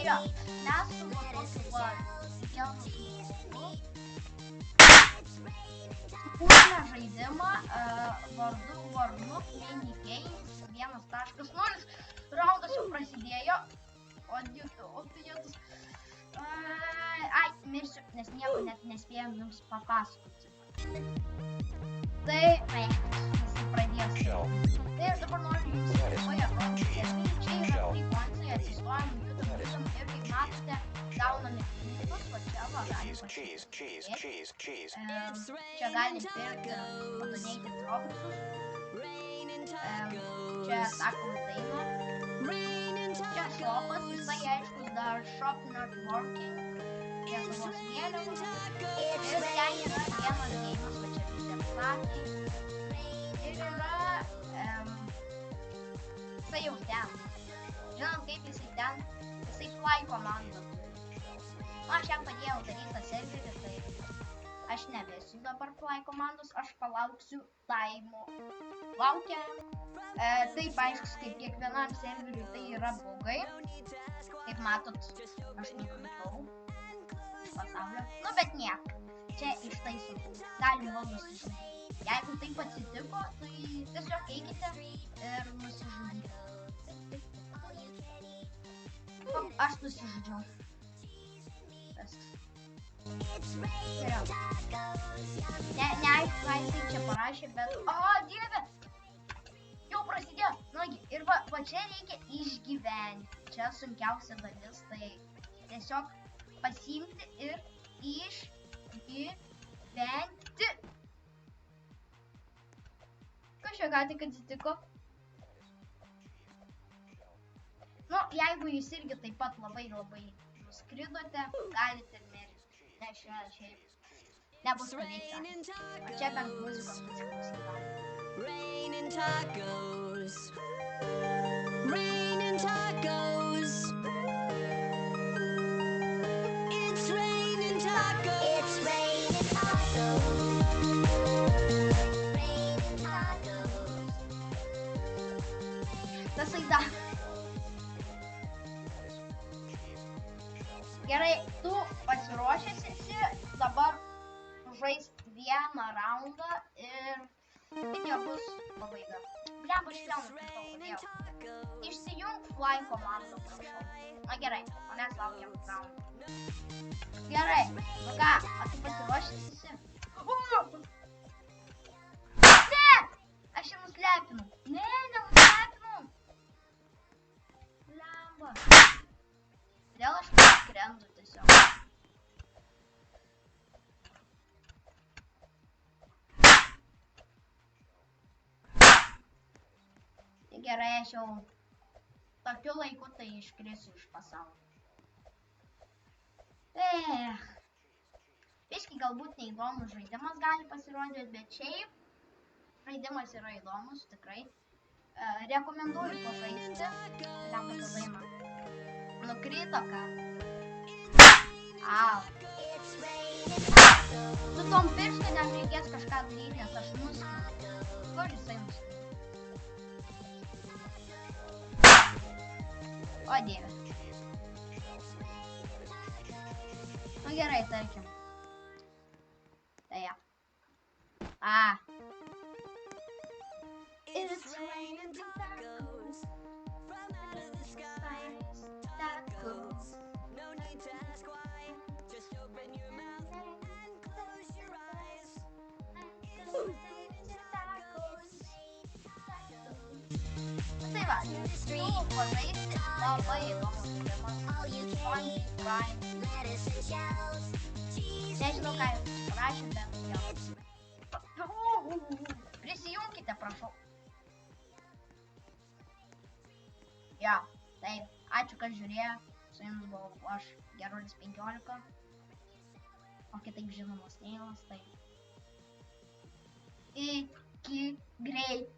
čia mes su tokiu va keltu sukūrėme žaidimą vardu Warnook Mini Games 1.0. Raundas jau prasidėjo. O pijėtus. Ai, mirsiu, nes nieko net nespėjom jums papasakoti. Tai, visi pradėjo. Tai aš dabar noriu jums trumpai atrodyti. Čia yra frequency, atsistojam, judam ir kaip matote, gauname pinigus, va čia va galime pasižiūrėti. Čia galime pirkti, padonėti robuxus. Čia sakome dainą. Čia shopas, visai aiškus dar shop not working. Lietuvos vėliavos. Ir ten yra vienas geimas, va čia visi apsakė. Ir yra jisai jau ten. Žinom kaip jisai ten, jisai fly komandą. Aš jam padėjau daryti tą serverį, tai aš nebesiu dabar fly komandos, aš palauksiu taimo. Laukiam. Taip aiškus, kaip kiekvienam serveriui tai yra blogai. Kaip matot, aš nukritau iš pasaulio. Nu, bet niek. Čia ištaisom. Galim vėl nusižudyti. Jeigu taip atsitiko, tai tiesiog eikite ir nusižudyti. Aš nusižudžiau. Geriau. Neaišku, ką jisai čia parašė, bet... O, dieve! Jau prasidėjo. Nugi, ir va čia reikia išgyventi. Čia sunkiausia dalis, tai tiesiog pasiimti ir išgyventi. Kas čia ką tik atsitiko? Nu, jeigu jūs irgi taip pat labai nuskridote, galite ir mirti. Ne, šiaip nebus paveikta. O čia bent muzikos pasiklausyti. Rain and tacos. Rain and tacos. It's rain and tacos. It's rain and tacos. Rain and tacos. Tasai da. Gerai, tu pasiruošęs esi dabar žaisti vieną raundą ir video bus pabaiga. Blemba, aš vėl nukritau, kodėl. Išsijunk fly komandą, prašau. Na gerai, o mes laukiam raundą. Gerai, nu ką, a tu pasiruošęs esi? Ne! Aš jį nuslepinau. Ne, nenuslepinau. Blemba. Kodėl aš skrendu tiesiog? Gerai, aš jau tokiu laiku tai iškrisiu iš pasaulio. Biški galbūt neįdomus žaidimas gali pasirodyti, bet šiaip žaidimas yra įdomus, tikrai. Rekomenduoju pažaisti. Ten pačią dainą. Nukrito ką? Au. Su tom pirštinėm reikės kažką daryti, nes aš nuskridu. Kur jisai nuskrido? O dieve. Nu gerai, tarkim. Tai ja. It's raining tacos from out of the skies. Tacos. No need to ask why. Just open your mouth and close your eyes. Tai va, pažaisti labai įdomus žaidimas. Nežinau, ką jūs parašė, bet jau. Prisijunkite, prašau. Jo, taip, ačiū, kad žiūrėjo. Su jums buvau aš, Gerulis 15. O kitaip žinomas Neilas, tai. Iki greito.